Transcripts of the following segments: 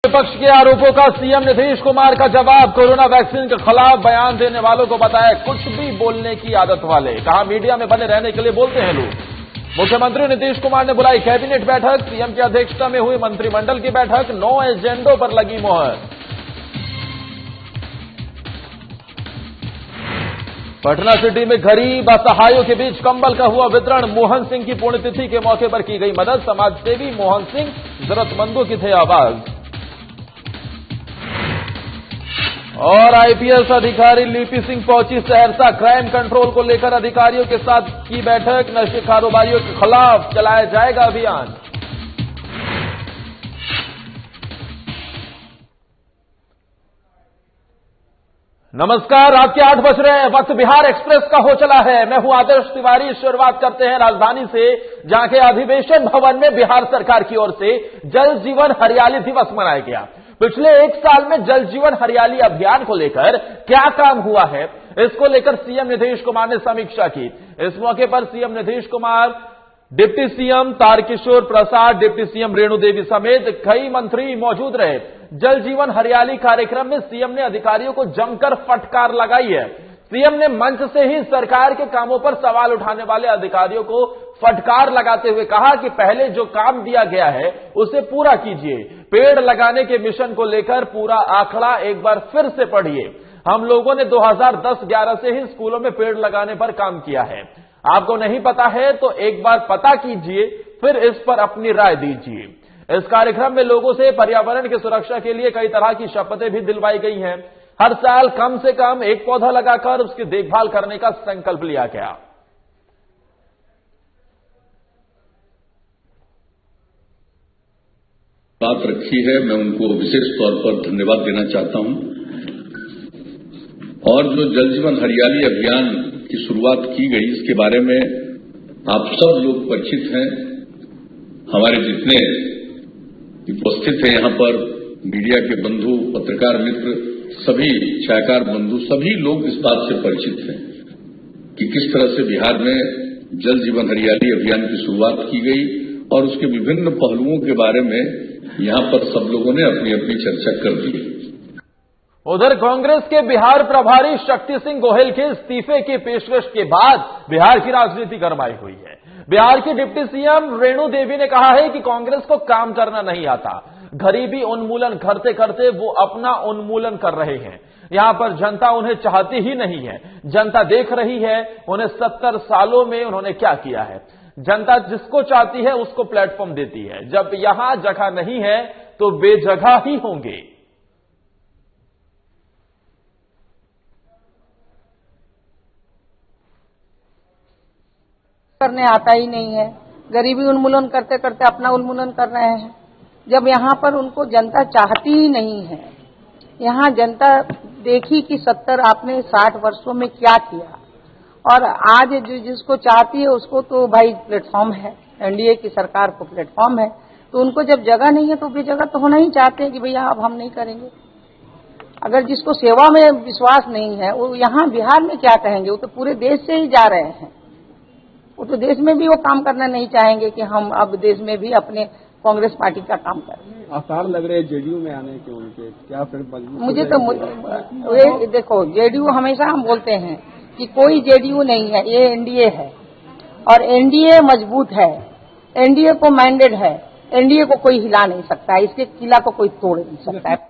विपक्ष के आरोपों का सीएम नीतीश कुमार का जवाब। कोरोना वैक्सीन के खिलाफ बयान देने वालों को बताया कुछ भी बोलने की आदत वाले। कहा मीडिया में बने रहने के लिए बोलते हैं लोग। मुख्यमंत्री नीतीश कुमार ने बुलाई कैबिनेट बैठक। सीएम की अध्यक्षता में हुई मंत्रिमंडल की बैठक। 9 एजेंडों पर लगी मोहर। पटना सिटी में गरीब असहायों के बीच कंबल का हुआ वितरण। मोहन सिंह की पुण्यतिथि के मौके पर की गई मदद। समाजसेवी मोहन सिंह जरूरतमंदों की थे आवाज। और आईपीएस अधिकारी लिपि सिंह पहुंची सहरसा। क्राइम कंट्रोल को लेकर अधिकारियों के साथ की बैठक। नशे कारोबारियों के खिलाफ चलाया जाएगा अभियान। नमस्कार, रात के 8 बज रहे हैं। वक्त बिहार एक्सप्रेस का हो चला है। मैं हूं आदर्श तिवारी। शुरुआत करते हैं राजधानी से, जहां के अधिवेशन भवन में बिहार सरकार की ओर से जल जीवन हरियाली दिवस मनाया गया। पिछले 1 साल में जल जीवन हरियाली अभियान को लेकर क्या काम हुआ है, इसको लेकर सीएम नीतीश कुमार ने समीक्षा की। इस मौके पर CM Nitish Kumar, deputy CM Tarkishore Prasad, deputy CM Renu Devi समेत कई मंत्री मौजूद रहे। जल जीवन हरियाली कार्यक्रम में सीएम ने अधिकारियों को जमकर फटकार लगाई है। सीएम ने मंच से ही सरकार के कामों पर सवाल उठाने वाले अधिकारियों को फटकार लगाते हुए कहा कि पहले जो काम दिया गया है उसे पूरा कीजिए। पेड़ लगाने के मिशन को लेकर पूरा आंकड़ा एक बार फिर से पढ़िए। हम लोगों ने 2010-11 से ही स्कूलों में पेड़ लगाने पर काम किया है। आपको नहीं पता है तो एक बार पता कीजिए, फिर इस पर अपनी राय दीजिए। इस कार्यक्रम में लोगों से पर्यावरण की सुरक्षा के लिए कई तरह की शपथें भी दिलवाई गई हैं। हर साल कम से कम 1 पौधा लगाकर उसकी देखभाल करने का संकल्प लिया गया। बात रखी है, मैं उनको विशेष तौर पर धन्यवाद देना चाहता हूं। और जो जल जीवन हरियाली अभियान की शुरुआत की गई, इसके बारे में आप सब लोग परिचित हैं। हमारे जितने उपस्थित हैं यहां पर, मीडिया के बंधु, पत्रकार मित्र, सभी छायाकार बंधु, सभी लोग इस बात से परिचित हैं कि किस तरह से बिहार में जल जीवन हरियाली अभियान की शुरुआत की गई और उसके विभिन्न पहलुओं के बारे में यहां पर सब लोगों ने अपनी अपनी चर्चा कर दी। उधर कांग्रेस के बिहार प्रभारी शक्ति सिंह गोहिल के इस्तीफे की पेशकश के बाद बिहार की राजनीति गरमाई हुई है। बिहार की डिप्टी सीएम रेणु देवी ने कहा है कि कांग्रेस को काम करना नहीं आता। गरीबी उन्मूलन करते करते वो अपना उन्मूलन कर रहे हैं। यहां पर जनता उन्हें चाहती ही नहीं है। जनता देख रही है उन्हें 70 सालों में उन्होंने क्या किया है। जनता जिसको चाहती है उसको प्लेटफॉर्म देती है। जब यहां जगह नहीं है तो बेजगह ही होंगे। करने आता ही नहीं है। गरीबी उन्मूलन करते करते अपना उन्मूलन कर रहे हैं। जब यहाँ पर उनको जनता चाहती ही नहीं है। यहाँ जनता देखी कि 70 आपने 60 वर्षों में क्या किया, और आज जो जिसको चाहती है उसको तो भाई प्लेटफॉर्म है, एनडीए की सरकार को प्लेटफॉर्म है। तो उनको जब जगह नहीं है तो बेजगह तो होना ही चाहते हैं कि भैया अब हम नहीं करेंगे। अगर जिसको सेवा में विश्वास नहीं है वो यहाँ बिहार में क्या कहेंगे। वो तो पूरे देश से ही जा रहे हैं। वो तो देश में भी वो काम करना नहीं चाहेंगे कि हम अब देश में भी अपने कांग्रेस पार्टी का काम करें। आसार लग रहे हैं जेडीयू में आने के उनके, क्या फिर मुझे तो देखो, जेडीयू हमेशा हम बोलते हैं कि कोई जेडीयू नहीं है, ये एनडीए है और एनडीए मजबूत है। एनडीए को मैंडेट है, एनडीए को कोई हिला नहीं सकता है, इसके किला को कोई तोड़ नहीं सकता है।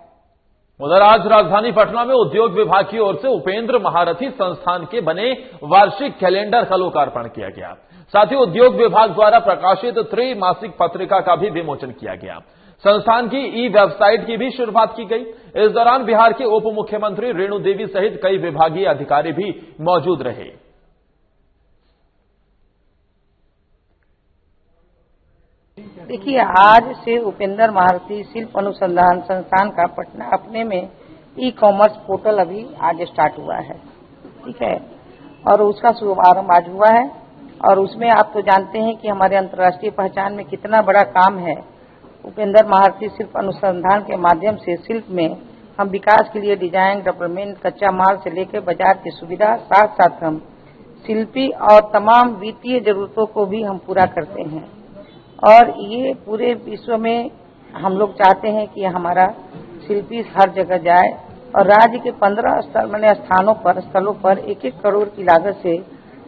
उधर आज राजधानी पटना में उद्योग विभाग की ओर से उपेंद्र महारथी संस्थान के बने वार्षिक कैलेंडर का लोकार्पण किया गया। साथ ही उद्योग विभाग द्वारा प्रकाशित त्रैमासिक पत्रिका का भी विमोचन किया गया। संस्थान की ई वेबसाइट की भी शुरुआत की गई। इस दौरान बिहार के उप मुख्यमंत्री रेणु देवी सहित कई विभागीय अधिकारी भी मौजूद रहे। देखिए, आज से उपेंद्र महारथी शिल्प अनुसंधान संस्थान का पटना अपने में ई कॉमर्स पोर्टल अभी आज स्टार्ट हुआ है, ठीक है, और उसका शुभारंभ आज हुआ है। और उसमें आप तो जानते हैं कि हमारे अंतर्राष्ट्रीय पहचान में कितना बड़ा काम है। उपेंद्र महारथी शिल्प अनुसंधान के माध्यम से शिल्प में हम विकास के लिए डिजाइन, डेवलपमेंट, कच्चा माल से लेकर बाजार की सुविधा, साथ साथ हम शिल्पी और तमाम वित्तीय जरूरतों को भी हम पूरा करते हैं। और ये पूरे विश्व में हम लोग चाहते हैं कि हमारा शिल्पी हर जगह जाए और राज्य के 15 स्थलों पर 1-1 करोड़ की लागत से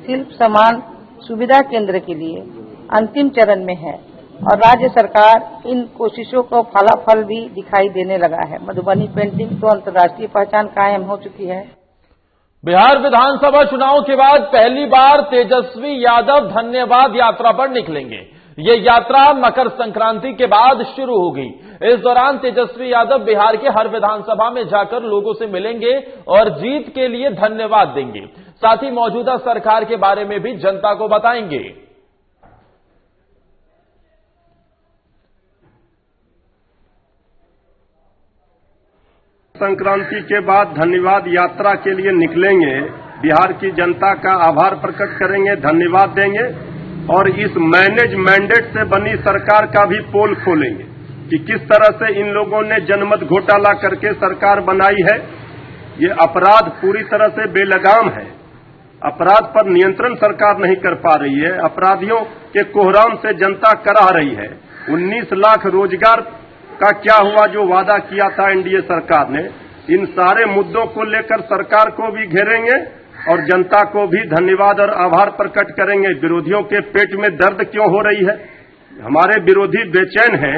शिल्प समान सुविधा केंद्र के लिए अंतिम चरण में है और राज्य सरकार इन कोशिशों को फलाफल भी दिखाई देने लगा है। मधुबनी पेंटिंग तो अंतर्राष्ट्रीय पहचान कायम हो चुकी है। बिहार विधानसभा चुनाव के बाद पहली बार तेजस्वी यादव धन्यवाद यात्रा पर निकलेंगे। ये यात्रा मकर संक्रांति के बाद शुरू होगी। इस दौरान तेजस्वी यादव बिहार के हर विधानसभा में जाकर लोगों से मिलेंगे और जीत के लिए धन्यवाद देंगे। साथ ही मौजूदा सरकार के बारे में भी जनता को बताएंगे। संक्रांति के बाद धन्यवाद यात्रा के लिए निकलेंगे। बिहार की जनता का आभार प्रकट करेंगे, धन्यवाद देंगे और इस मैनेज मैंडेट से बनी सरकार का भी पोल खोलेंगे कि किस तरह से इन लोगों ने जनमत घोटाला करके सरकार बनाई है। ये अपराध पूरी तरह से बेलगाम है। अपराध पर नियंत्रण सरकार नहीं कर पा रही है। अपराधियों के कोहराम से जनता कराह रही है। 19 लाख रोजगार का क्या हुआ जो वादा किया था एनडीए सरकार ने। इन सारे मुद्दों को लेकर सरकार को भी घेरेंगे और जनता को भी धन्यवाद और आभार प्रकट करेंगे। विरोधियों के पेट में दर्द क्यों हो रही है? हमारे विरोधी बेचैन हैं,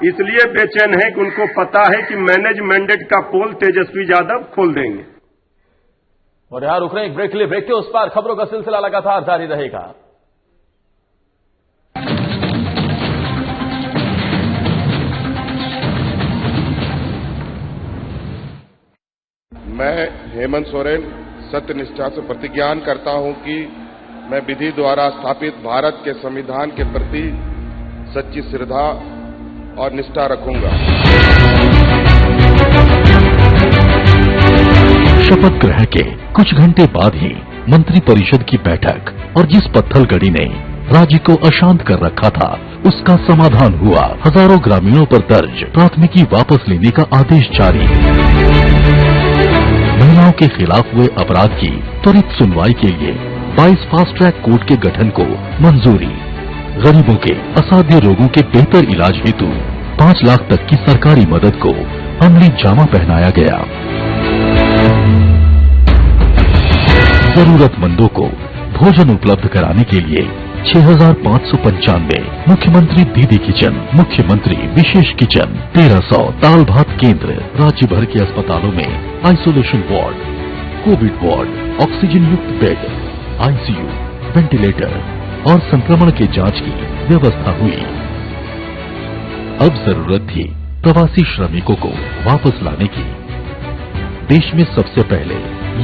इसलिए बेचैन हैं कि उनको पता है कि मैनेज मैंडेट का पोल तेजस्वी यादव खोल देंगे। और यहां रुक रहे हैं ब्रेक के लिए। ब्रेक के उस पार खबरों का सिलसिला लगातार जारी रहेगा। मैं हेमंत सोरेन सत्यनिष्ठा से प्रतिज्ञान करता हूं कि मैं विधि द्वारा स्थापित भारत के संविधान के प्रति सच्ची श्रद्धा और निष्ठा रखूंगा। शपथ ग्रहण के कुछ घंटे बाद ही मंत्रिपरिषद की बैठक और जिस पत्थलगड़ी ने राज्य को अशांत कर रखा था उसका समाधान हुआ। हजारों ग्रामीणों पर दर्ज प्राथमिकी वापस लेने का आदेश जारी। महिलाओं के खिलाफ हुए अपराध की त्वरित सुनवाई के लिए 22 फास्ट ट्रैक कोर्ट के गठन को मंजूरी। गरीबों के असाध्य रोगों के बेहतर इलाज हेतु 5 लाख तक की सरकारी मदद को अमली जामा पहनाया गया। जरूरतमंदों को भोजन उपलब्ध कराने के लिए 6,595 मुख्यमंत्री दीदी किचन, मुख्यमंत्री विशेष किचन, 1300 दाल भात केंद्र, राज्य भर के अस्पतालों में isolation ward, Covid ward, oxygen युक्त बेड, आईसीयू, वेंटिलेटर और संक्रमण के जांच की व्यवस्था हुई। अब जरूरत थी प्रवासी श्रमिकों को वापस लाने की। देश में सबसे पहले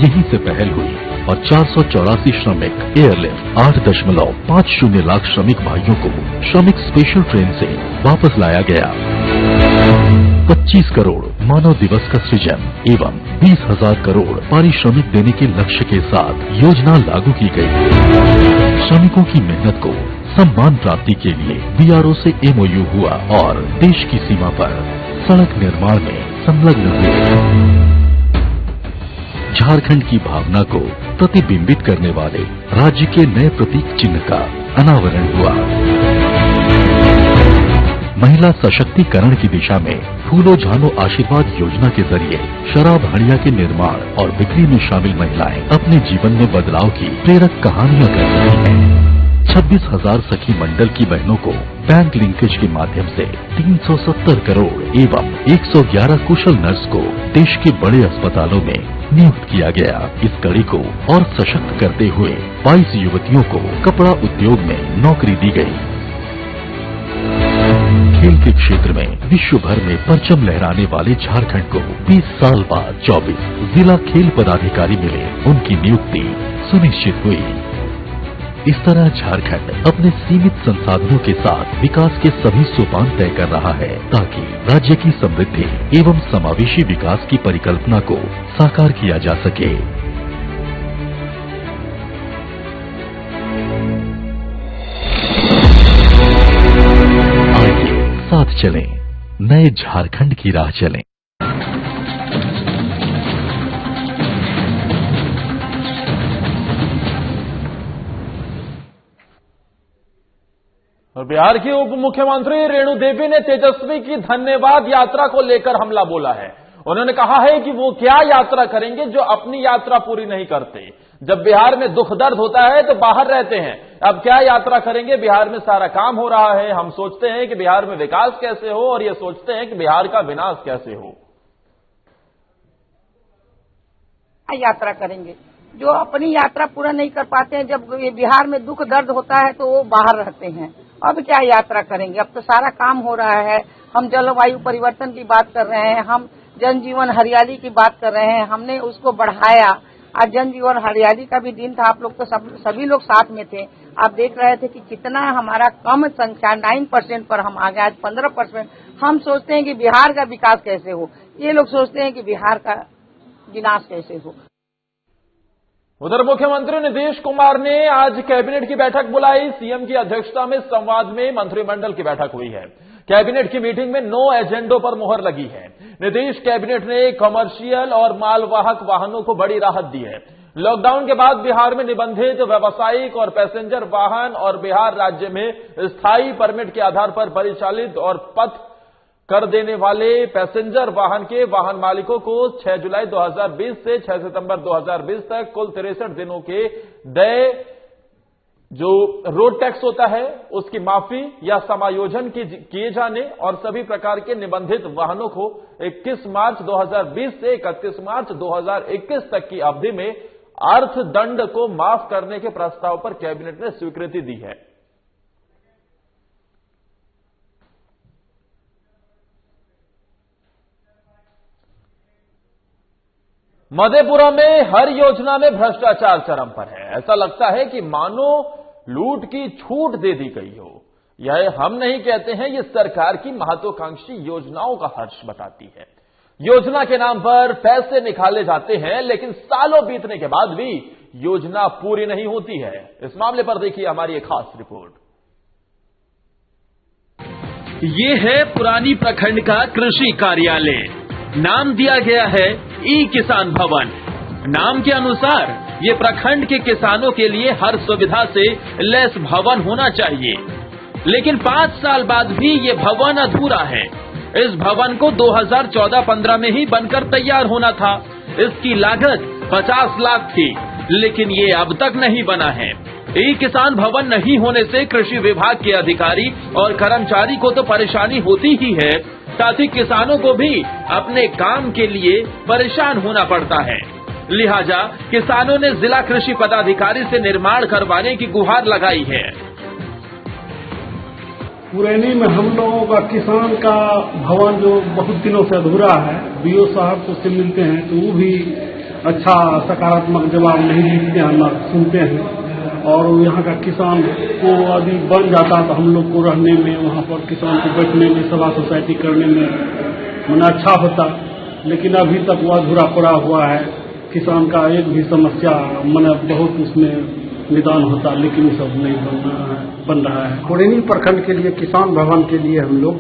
यहीं से पहल हुई और 484 श्रमिक एयरलिफ्ट 8.50 लाख श्रमिक भाइयों को श्रमिक स्पेशल ट्रेन से वापस लाया गया। 25 करोड़ मानव दिवस का सृजन एवं 20,000 करोड़ पारिश्रमिक देने के लक्ष्य के साथ योजना लागू की गई। श्रमिकों की मेहनत को सम्मान प्राप्ति के लिए बीआरओ से एमओयू हुआ और देश की सीमा पर सड़क निर्माण में संलग्न हुए। झारखंड की भावना को प्रतिबिंबित करने वाले राज्य के नए प्रतीक चिन्ह का अनावरण हुआ। महिला सशक्तिकरण की दिशा में फूलो झानो आशीर्वाद योजना के जरिए शराब हड़िया के निर्माण और बिक्री में शामिल महिलाएं अपने जीवन में बदलाव की प्रेरक कहानियां कर रही हैं। 26,000 सखी मंडल की बहनों को बैंक लिंकेज के माध्यम से 370 करोड़ एवं 111 कुशल नर्स को देश के बड़े अस्पतालों में नियुक्त किया गया। इस कड़ी को और सशक्त करते हुए 22 युवतियों को कपड़ा उद्योग में नौकरी दी गई। खेल के क्षेत्र में विश्व भर में परचम लहराने वाले झारखंड को 20 साल बाद 24 जिला खेल पदाधिकारी मिले, उनकी नियुक्ति सुनिश्चित हुई। इस तरह झारखंड अपने सीमित संसाधनों के साथ विकास के सभी सोपान तय कर रहा है ताकि राज्य की समृद्धि एवं समावेशी विकास की परिकल्पना को साकार किया जा सके। आइए साथ चलें, नए झारखंड की राह चलें। और बिहार की उप मुख्यमंत्री रेणु देवी ने तेजस्वी की धन्यवाद यात्रा को लेकर हमला बोला है। उन्होंने कहा है कि वो क्या यात्रा करेंगे जो अपनी यात्रा पूरी नहीं करते। जब बिहार में दुख दर्द होता है तो बाहर रहते हैं, अब क्या यात्रा करेंगे? बिहार में सारा काम हो रहा है, हम सोचते हैं कि बिहार में विकास कैसे हो और ये सोचते हैं कि बिहार का विनाश कैसे हो। यात्रा करेंगे जो अपनी यात्रा पूरा नहीं कर पाते हैं। जब बिहार में दुख दर्द होता है तो वो बाहर रहते हैं, अब क्या यात्रा करेंगे? अब तो सारा काम हो रहा है। हम जलवायु परिवर्तन की बात कर रहे हैं, हम जनजीवन हरियाली की बात कर रहे हैं, हमने उसको बढ़ाया। आज जनजीवन हरियाली का भी दिन था, आप लोग तो सभी लोग साथ में थे। आप देख रहे थे कि कितना हमारा कम संख्या 9% पर हम आ गए, आज 15%। हम सोचते हैं कि बिहार का विकास कैसे हो, ये लोग सोचते हैं कि बिहार का विनाश कैसे हो। उधर मुख्यमंत्री नीतीश कुमार ने आज कैबिनेट की बैठक बुलाई। सीएम की अध्यक्षता में संवाद में मंत्रिमंडल की बैठक हुई है। कैबिनेट की मीटिंग में 9 एजेंडों पर मुहर लगी है। नीतीश कैबिनेट ने कमर्शियल और मालवाहक वाहनों को बड़ी राहत दी है। लॉकडाउन के बाद बिहार में निबंधित व्यावसायिक और पैसेंजर वाहन और बिहार राज्य में स्थायी परमिट के आधार पर परिचालित और पथ कर देने वाले पैसेंजर वाहन के वाहन मालिकों को 6 जुलाई 2020 से 6 सितंबर 2020 तक कुल 63 दिनों के देय जो रोड टैक्स होता है उसकी माफी या समायोजन किए जाने और सभी प्रकार के निबंधित वाहनों को 21 मार्च 2020 से 31 मार्च 2021 तक की अवधि में अर्थदंड को माफ करने के प्रस्ताव पर कैबिनेट ने स्वीकृति दी है। मधेपुरा में हर योजना में भ्रष्टाचार चरम पर है। ऐसा लगता है कि मानो लूट की छूट दे दी गई हो। यह हम नहीं कहते हैं, ये सरकार की महत्वाकांक्षी योजनाओं का हर्ष बताती है। योजना के नाम पर पैसे निकाले जाते हैं, लेकिन सालों बीतने के बाद भी योजना पूरी नहीं होती है। इस मामले पर देखिए हमारी एक खास रिपोर्ट। ये है पुरानी प्रखंड का कृषि कार्यालय। नाम दिया गया है ई किसान भवन। नाम के अनुसार ये प्रखंड के किसानों के लिए हर सुविधा से लैस भवन होना चाहिए, लेकिन 5 साल बाद भी ये भवन अधूरा है। इस भवन को 2014-15 में ही बनकर तैयार होना था। इसकी लागत 50 लाख थी, लेकिन ये अब तक नहीं बना है। ई किसान भवन नहीं होने से कृषि विभाग के अधिकारी और कर्मचारी को तो परेशानी होती ही है, साथ ही किसानों को भी अपने काम के लिए परेशान होना पड़ता है। लिहाजा किसानों ने जिला कृषि पदाधिकारी से निर्माण करवाने की गुहार लगाई है। पुरैनी में हम लोगों का किसान का भवन जो बहुत दिनों से अधूरा है, बीओ साहब को से मिलते हैं तो वो भी अच्छा सकारात्मक जवाब नहीं लिखते हैं, ना सुनते हैं। और यहाँ का किसान को यदि बन जाता तो हम लोग को रहने में, वहाँ पर किसान को बैठने में, सभा सोसाइटी करने में मन अच्छा होता, लेकिन अभी तक वो अधूरा पड़ा हुआ है। किसान का एक भी समस्या मन बहुत उसमें निदान होता, लेकिन ये सब नहीं बन रहा है। पुरैनी प्रखंड के लिए किसान भवन के लिए हम लोग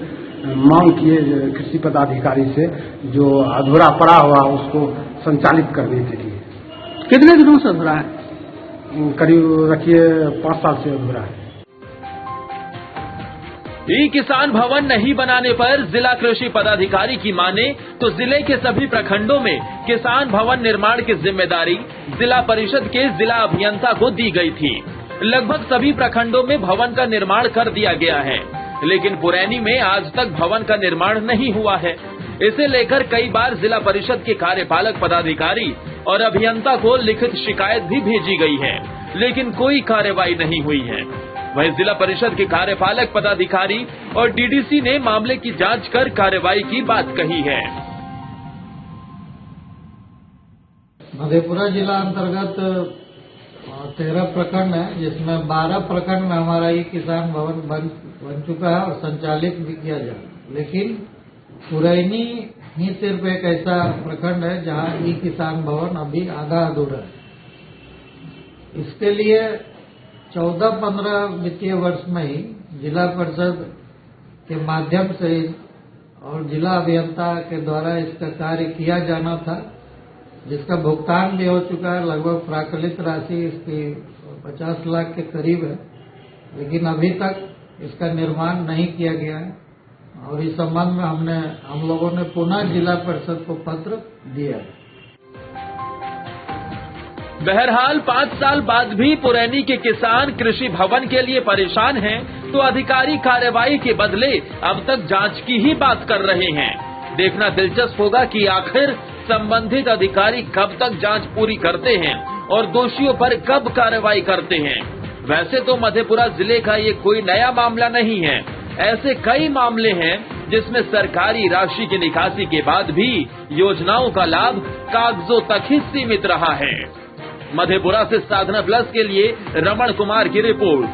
मांग किए कृषि पदाधिकारी से, जो अधूरा पड़ा हुआ उसको संचालित करने के लिए। कितने दिनों से अधूरा है? करीब रखिए 5 साल से अधूरा है। ई किसान भवन नहीं बनाने पर जिला कृषि पदाधिकारी की माने तो जिले के सभी प्रखंडों में किसान भवन निर्माण की जिम्मेदारी जिला परिषद के जिला अभियंता को दी गई थी। लगभग सभी प्रखंडों में भवन का निर्माण कर दिया गया है, लेकिन पुरैनी में आज तक भवन का निर्माण नहीं हुआ है। इसे लेकर कई बार जिला परिषद के कार्यपालक पदाधिकारी और अभियंता को लिखित शिकायत भी भेजी गई है, लेकिन कोई कार्रवाई नहीं हुई है। वहीं जिला परिषद के कार्यपालक पदाधिकारी और डीडीसी ने मामले की जांच कर कार्रवाई की बात कही है। मधेपुरा जिला अंतर्गत 13 प्रखंड है, जिसमें 12 प्रखंड में हमारा ई किसान भवन बन चुका है और संचालित भी किया जाए, लेकिन पुरैनी ही सिर्फ एक ऐसा प्रखंड है जहां ई किसान भवन अभी आधा अधूरा है। इसके लिए 14-15 वित्तीय वर्ष में ही जिला परिषद के माध्यम से और जिला अभियंता के द्वारा इसका कार्य किया जाना था, जिसका भुगतान भी हो चुका है। लगभग प्राकलित राशि इसकी 50 लाख के करीब है, लेकिन अभी तक इसका निर्माण नहीं किया गया है और इस संबंध में हम लोगों ने पुनः जिला परिषद को पत्र दिया है। बहरहाल 5 साल बाद भी पुरैनी के किसान कृषि भवन के लिए परेशान हैं, तो अधिकारी कार्रवाई के बदले अब तक जांच की ही बात कर रहे हैं। देखना दिलचस्प होगा कि आखिर संबंधित अधिकारी कब तक जांच पूरी करते हैं और दोषियों पर कब कार्रवाई करते हैं। वैसे तो मधेपुरा जिले का ये कोई नया मामला नहीं है। ऐसे कई मामले हैं जिसमें सरकारी राशि की निकासी के बाद भी योजनाओं का लाभ कागजों तक ही सीमित रहा है। मधेपुरा से साधना प्लस के लिए रमण कुमार की रिपोर्ट।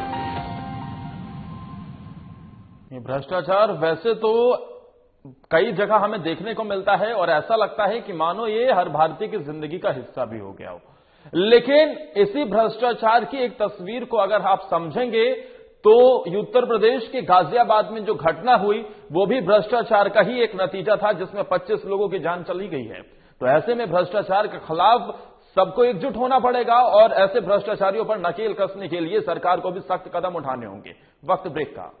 ये भ्रष्टाचार वैसे तो कई जगह हमें देखने को मिलता है और ऐसा लगता है कि मानो ये हर भारतीय की जिंदगी का हिस्सा भी हो गया हो। लेकिन इसी भ्रष्टाचार की एक तस्वीर को अगर आप समझेंगे तो उत्तर प्रदेश के गाजियाबाद में जो घटना हुई वो भी भ्रष्टाचार का ही एक नतीजा था, जिसमें 25 लोगों की जान चली गई है। तो ऐसे में भ्रष्टाचार के खिलाफ सबको एकजुट होना पड़ेगा और ऐसे भ्रष्टाचारियों पर नकेल कसने के लिए सरकार को भी सख्त कदम उठाने होंगे। वक्त ब्रेक का।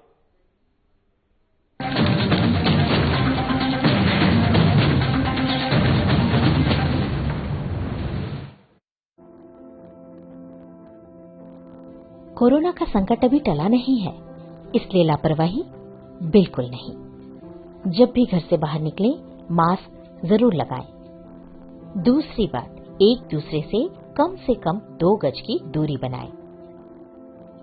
कोरोना का संकट अभी टला नहीं है, इसलिए लापरवाही बिल्कुल नहीं। जब भी घर से बाहर निकलें, मास्क जरूर लगाएं। दूसरी बात, एक दूसरे से कम 2 गज की दूरी बनाएं।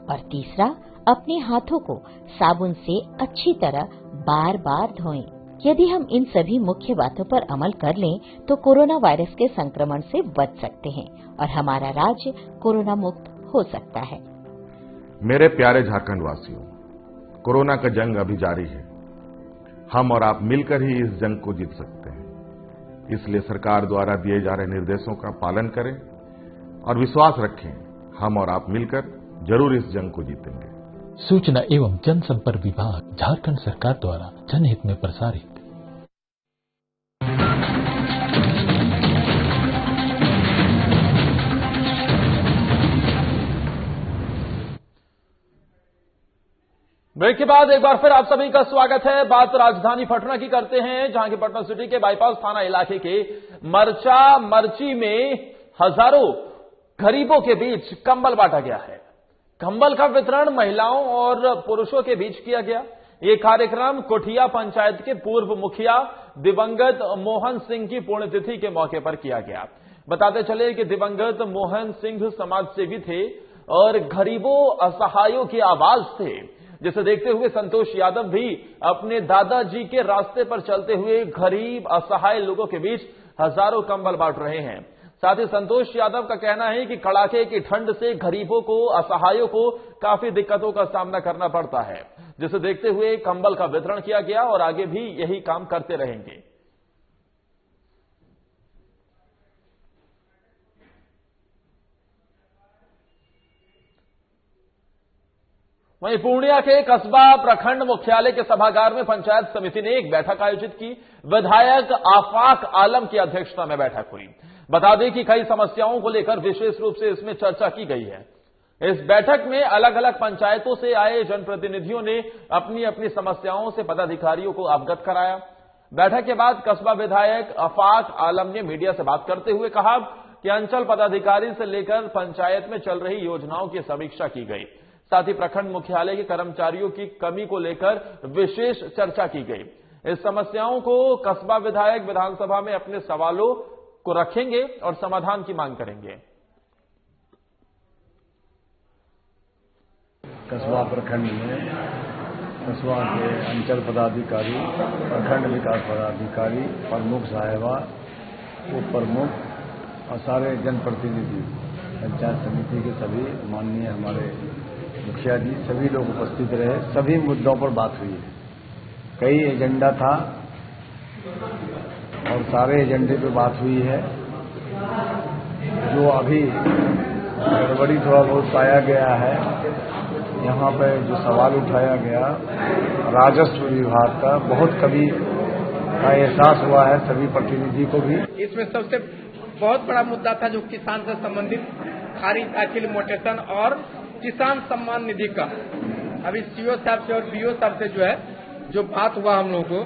और तीसरा, अपने हाथों को साबुन से अच्छी तरह बार बार धोएं। यदि हम इन सभी मुख्य बातों पर अमल कर लें तो कोरोना वायरस के संक्रमण से बच सकते हैं और हमारा राज्य कोरोना मुक्त हो सकता है। मेरे प्यारे झारखंड वासियों, कोरोना का जंग अभी जारी है। हम और आप मिलकर ही इस जंग को जीत सकते हैं। इसलिए सरकार द्वारा दिए जा रहे निर्देशों का पालन करें और विश्वास रखें, हम और आप मिलकर जरूर इस जंग को जीतेंगे। सूचना एवं जनसंपर्क विभाग, झारखंड सरकार द्वारा जनहित में प्रसारित। ब्रेक के बाद एक बार फिर आप सभी का स्वागत है। बात राजधानी पटना की करते हैं, जहां की पटना सिटी के बाईपास थाना इलाके के मर्ची में हजारों गरीबों के बीच कंबल बांटा गया है। कंबल का वितरण महिलाओं और पुरुषों के बीच किया गया। ये कार्यक्रम कोठिया पंचायत के पूर्व मुखिया दिवंगत मोहन सिंह की पुण्यतिथि के मौके पर किया गया। बताते चले कि दिवंगत मोहन सिंह समाजसेवी थे और गरीबों असहायों की आवाज थे, जिसे देखते हुए संतोष यादव भी अपने दादाजी के रास्ते पर चलते हुए गरीब असहाय लोगों के बीच हजारों कंबल बांट रहे हैं। साथ ही संतोष यादव का कहना है कि कड़ाके की ठंड से गरीबों को, असहायों को काफी दिक्कतों का सामना करना पड़ता है, जिसे देखते हुए कंबल का वितरण किया गया और आगे भी यही काम करते रहेंगे। वहीं पूर्णिया के कस्बा प्रखंड मुख्यालय के सभागार में पंचायत समिति ने एक बैठक आयोजित की। विधायक आफाक आलम की अध्यक्षता में बैठक हुई। बता दें कि कई समस्याओं को लेकर विशेष रूप से इसमें चर्चा की गई है। इस बैठक में अलग अलग पंचायतों से आए जनप्रतिनिधियों ने अपनी अपनी समस्याओं से पदाधिकारियों को अवगत कराया। बैठक के बाद कस्बा विधायक आफाक आलम ने मीडिया से बात करते हुए कहा कि अंचल पदाधिकारी से लेकर पंचायत में चल रही योजनाओं की समीक्षा की गई। साथ ही प्रखंड मुख्यालय के कर्मचारियों की कमी को लेकर विशेष चर्चा की गई। इस समस्याओं को कस्बा विधायक विधानसभा में अपने सवालों को रखेंगे और समाधान की मांग करेंगे। कस्बा प्रखंड में कस्बा के अंचल पदाधिकारी, प्रखंड विकास पदाधिकारी, प्रमुख साहिबा, उप प्रमुख और सारे जनप्रतिनिधि, पंचायत समिति के सभी माननीय हमारे मुखिया जी, सभी लोग उपस्थित रहे। सभी मुद्दों पर बात हुई है। कई एजेंडा था और सारे एजेंडे पे बात हुई है। जो अभी गड़बड़ी थोड़ा बहुत पाया गया है, यहाँ पे जो सवाल उठाया गया राजस्व विभाग का, बहुत कभी का एहसास हुआ है सभी प्रतिनिधि को भी। इसमें सबसे बहुत बड़ा मुद्दा था जो किसान से संबंधित खारिज दाखिल मोटेशन और किसान सम्मान निधि का अभी सीओ साहब से और बीओ साहब से जो है जो बात हुआ हम लोगों को,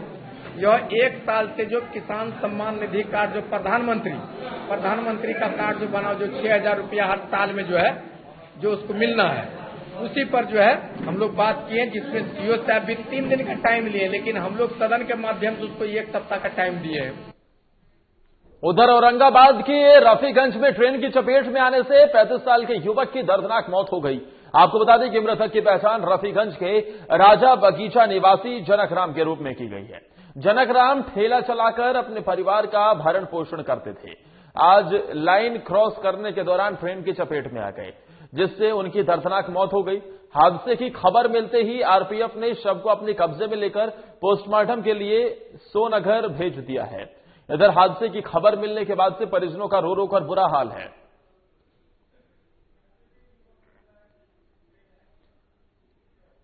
यह 1 साल से जो किसान सम्मान निधि कार्ड जो प्रधानमंत्री का कार्ड जो बना, जो 6,000 रुपया हर साल में जो है जो उसको मिलना है, उसी पर जो है हम लोग बात किए, जिसमें सीओ साहब भी 3 दिन का टाइम लिए, लेकिन हम लोग सदन के माध्यम से उसको 1 सप्ताह का टाइम दिए हैं। उधर औरंगाबाद के रफीगंज में ट्रेन की चपेट में आने से 35 साल के युवक की दर्दनाक मौत हो गई। आपको बता दें कि मृतक की पहचान रफीगंज के राजा बगीचा निवासी जनकराम के रूप में की गई है। जनकराम ठेला चलाकर अपने परिवार का भरण पोषण करते थे। आज लाइन क्रॉस करने के दौरान ट्रेन की चपेट में आ गए, जिससे उनकी दर्दनाक मौत हो गई। हादसे की खबर मिलते ही आरपीएफ ने शव को अपने कब्जे में लेकर पोस्टमार्टम के लिए सोनगर भेज दिया है। इधर हादसे की खबर मिलने के बाद से परिजनों का रो रो कर बुरा हाल है।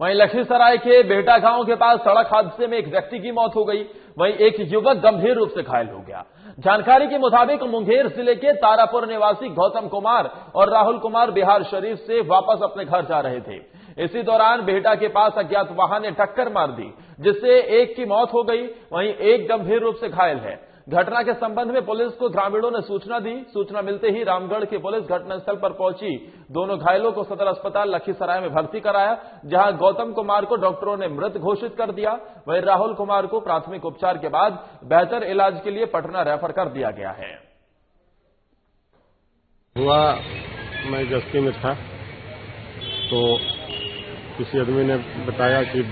वहीं लखीसराय के बेहटा गांव के पास सड़क हादसे में एक व्यक्ति की मौत हो गई, वहीं एक युवक गंभीर रूप से घायल हो गया। जानकारी के मुताबिक मुंगेर जिले के तारापुर निवासी गौतम कुमार और राहुल कुमार बिहार शरीफ से वापस अपने घर जा रहे थे। इसी दौरान बेहटा के पास अज्ञात वाहन ने टक्कर मार दी, जिससे एक की मौत हो गई, वहीं एक गंभीर रूप से घायल है। घटना के संबंध में पुलिस को ग्रामीणों ने सूचना दी। सूचना मिलते ही रामगढ़ की पुलिस घटनास्थल पर पहुंची। दोनों घायलों को सदर अस्पताल लखीसराय में भर्ती कराया, जहां गौतम कुमार को डॉक्टरों ने मृत घोषित कर दिया। वहीं राहुल कुमार को प्राथमिक उपचार के बाद बेहतर इलाज के लिए पटना रेफर कर दिया गया है। हुआ मैं गश्ती में था तो किसी आदमी ने बताया कि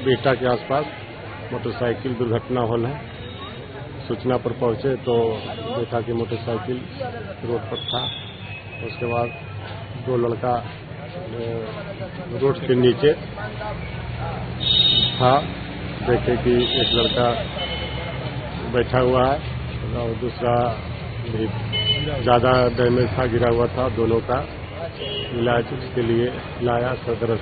बेहटा के आसपास मोटरसाइकिल दुर्घटना होना है। सूचना पर पहुंचे तो देखा कि मोटरसाइकिल रोड पर था। उसके बाद 2 लड़का रोड के नीचे था, देखे कि एक लड़का बैठा हुआ है और दूसरा भी ज्यादा डैमेज था, गिरा हुआ था। दोनों का इलाज के लिए लाया सदर।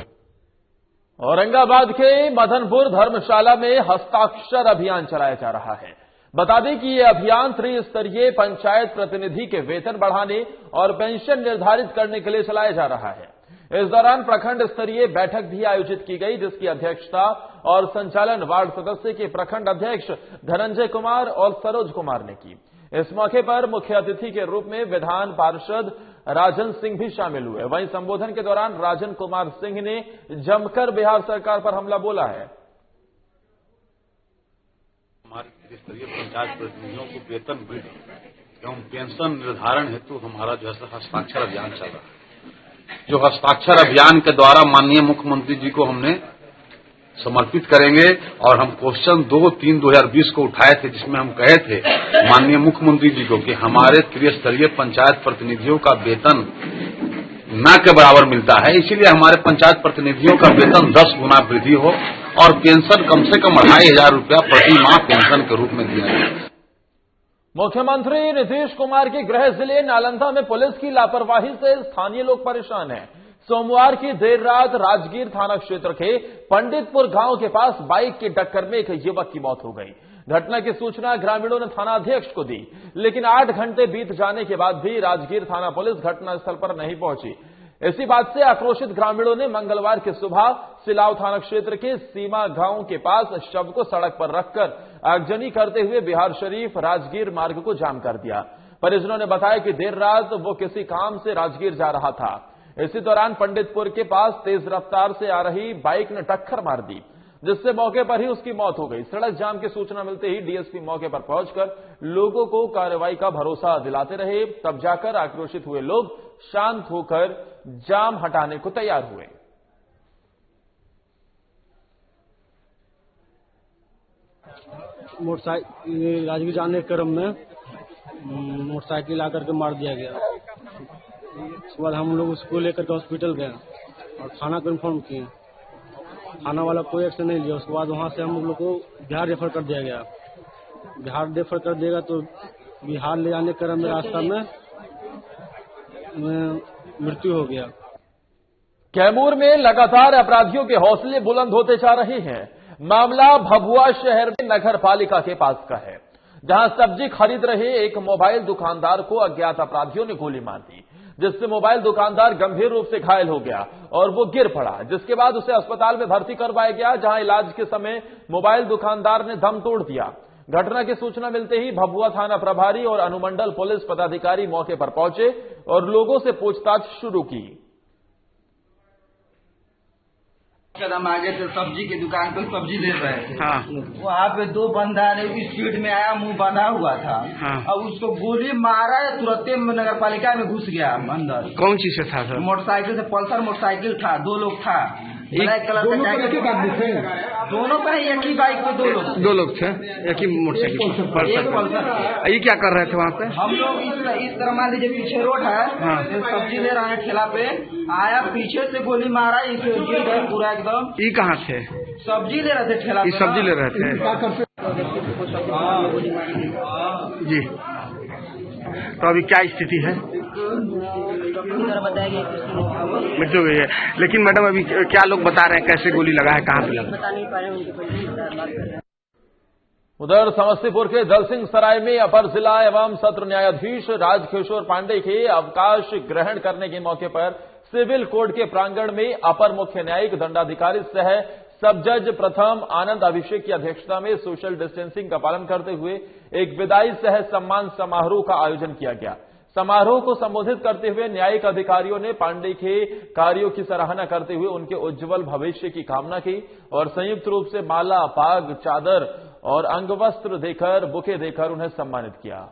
औरंगाबाद के मदनपुर धर्मशाला में हस्ताक्षर अभियान चलाया जा रहा है। बता दें कि यह अभियान त्रिस्तरीय पंचायत प्रतिनिधि के वेतन बढ़ाने और पेंशन निर्धारित करने के लिए चलाया जा रहा है। इस दौरान प्रखंड स्तरीय बैठक भी आयोजित की गई, जिसकी अध्यक्षता और संचालन वार्ड सदस्य के प्रखंड अध्यक्ष धनंजय कुमार और सरोज कुमार ने की। इस मौके पर मुख्य अतिथि के रूप में विधान पार्षद राजन सिंह भी शामिल हुए। वहीं संबोधन के दौरान राजन कुमार सिंह ने जमकर बिहार सरकार पर हमला बोला है। हमारे त्रिस्तरीय पंचायत प्रतिनिधियों को वेतन वृद्धि एवं पेंशन निर्धारण हेतु हमारा जो है हस्ताक्षर अभियान चल रहा है। जो हस्ताक्षर अभियान के द्वारा माननीय मुख्यमंत्री जी को हमने समर्पित करेंगे और हम क्वेश्चन 2-3-2020 को उठाए थे, जिसमें हम कहे थे माननीय मुख्यमंत्री जी को कि हमारे त्रिस्तरीय पंचायत प्रतिनिधियों का वेतन न के बराबर मिलता है, इसीलिए हमारे पंचायत प्रतिनिधियों का वेतन 10 गुना वृद्धि हो और पेंशन कम से कम 2,500 रुपया प्रति माह पेंशन के रूप में दिया जाए। मुख्यमंत्री नीतीश कुमार के गृह जिले नालंदा में पुलिस की लापरवाही से स्थानीय लोग परेशान हैं। सोमवार की देर रात राजगीर थाना क्षेत्र के पंडितपुर गांव के पास बाइक की टक्कर में एक युवक की मौत हो गई। घटना की सूचना ग्रामीणों ने थाना अध्यक्ष को दी, लेकिन 8 घंटे बीत जाने के बाद भी राजगीर थाना पुलिस घटनास्थल पर नहीं पहुंची। इसी बात से आक्रोशित ग्रामीणों ने मंगलवार की सुबह सिलाव थाना क्षेत्र के सीमा गांव के पास शव को सड़क पर रखकर आगजनी करते हुए बिहार शरीफ राजगीर मार्ग को जाम कर दिया। परिजनों ने बताया कि देर रात वो किसी काम से राजगीर जा रहा था। इसी दौरान पंडितपुर के पास तेज रफ्तार से आ रही बाइक ने टक्कर मार दी, जिससे मौके पर ही उसकी मौत हो गई। सड़क जाम की सूचना मिलते ही डीएसपी मौके पर पहुंचकर लोगों को कार्रवाई का भरोसा दिलाते रहे। तब जाकर आक्रोशित हुए लोग शांत होकर जाम हटाने को तैयार हुए। मोटरसाइकिल राजगीर जाने के क्रम में मोटरसाइकिल आकर के मार दिया गया। उसके बाद हम लोग उसको लेकर के हॉस्पिटल गए और थाना को इन्फॉर्म किए। थाना वाला कोई एक्शन नहीं लिया। उसके बाद वहां से हम लोग को बिहार रेफर कर दिया गया। बिहार रेफर कर देगा तो बिहार ले जाने के क्रम में रास्ता में मृत्यु हो गया। कैमूर में लगातार अपराधियों के हौसले बुलंद होते जा रहे हैं। मामला भभुआ शहर में नगर पालिका के पास का है, जहां सब्जी खरीद रहे एक मोबाइल दुकानदार को अज्ञात अपराधियों ने गोली मार दी। जिससे मोबाइल दुकानदार गंभीर रूप से घायल हो गया और वो गिर पड़ा, जिसके बाद उसे अस्पताल में भर्ती करवाया गया, जहां इलाज के समय मोबाइल दुकानदार ने दम तोड़ दिया। घटना की सूचना मिलते ही भभुआ थाना प्रभारी और अनुमंडल पुलिस पदाधिकारी मौके पर पहुंचे और लोगों से पूछताछ शुरू की। कदम आगे से सब्जी की दुकान पे सब्जी ले रहे थे। हाँ। वहाँ पे दो बंदा ने स्पीड में आया, मुंह बंधा हुआ था। हाँ। अब उसको गोली मारा, तुरंत नगर पालिका में घुस गया अंदर। कौन चीज से था सर? मोटरसाइकिल से, पल्सर मोटरसाइकिल था, 2 लोग था, ब्लैक कलर का जैकेट। दोनों पे एक ही बाइक पे 2 लोग थे, एक ही मोटरसाइकिल, एक पल्सर। ये क्या कर रहे थे वहाँ पे? हम लोग इस तरह मान लीजिए पीछे रोड है, सब्जी ले रहे हैं ठेला पे, आया पीछे से गोली मारा, गिर गए पूरा एकदम। ये कहाँ थे? सब्जी ले रहे थे ठेला पे। सब्जी ले रहे थे जी। तो अभी क्या स्थिति है? मृत्यु हुई है। लेकिन मैडम अभी क्या लोग बता रहे हैं कैसे गोली लगा है, कहाँ पे लगा? बता नहीं पा रहे। उधर समस्तीपुर के दलसिंह सराय में अपर जिला एवं सत्र न्यायाधीश राजकिशोर पांडे के अवकाश ग्रहण करने के मौके पर सिविल कोर्ट के प्रांगण में अपर मुख्य न्यायिक दंडाधिकारी सह सब जज प्रथम आनंद अभिषेक की अध्यक्षता में सोशल डिस्टेंसिंग का पालन करते हुए एक विदाई सह सम्मान समारोह का आयोजन किया गया। समारोह को संबोधित करते हुए न्यायिक अधिकारियों ने पांडे के कार्यों की सराहना करते हुए उनके उज्जवल भविष्य की कामना की और संयुक्त रूप से माला, पाग, चादर और अंगवस्त्र देकर, बुके देकर उन्हें सम्मानित किया।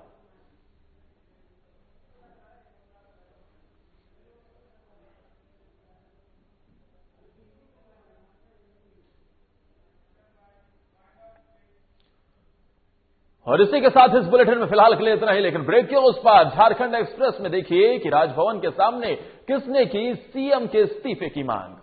और इसी के साथ इस बुलेटिन में फिलहाल के लिए इतना ही, लेकिन ब्रेक के उस पार झारखंड एक्सप्रेस में देखिए कि राजभवन के सामने किसने की सीएम के इस्तीफे की मांग।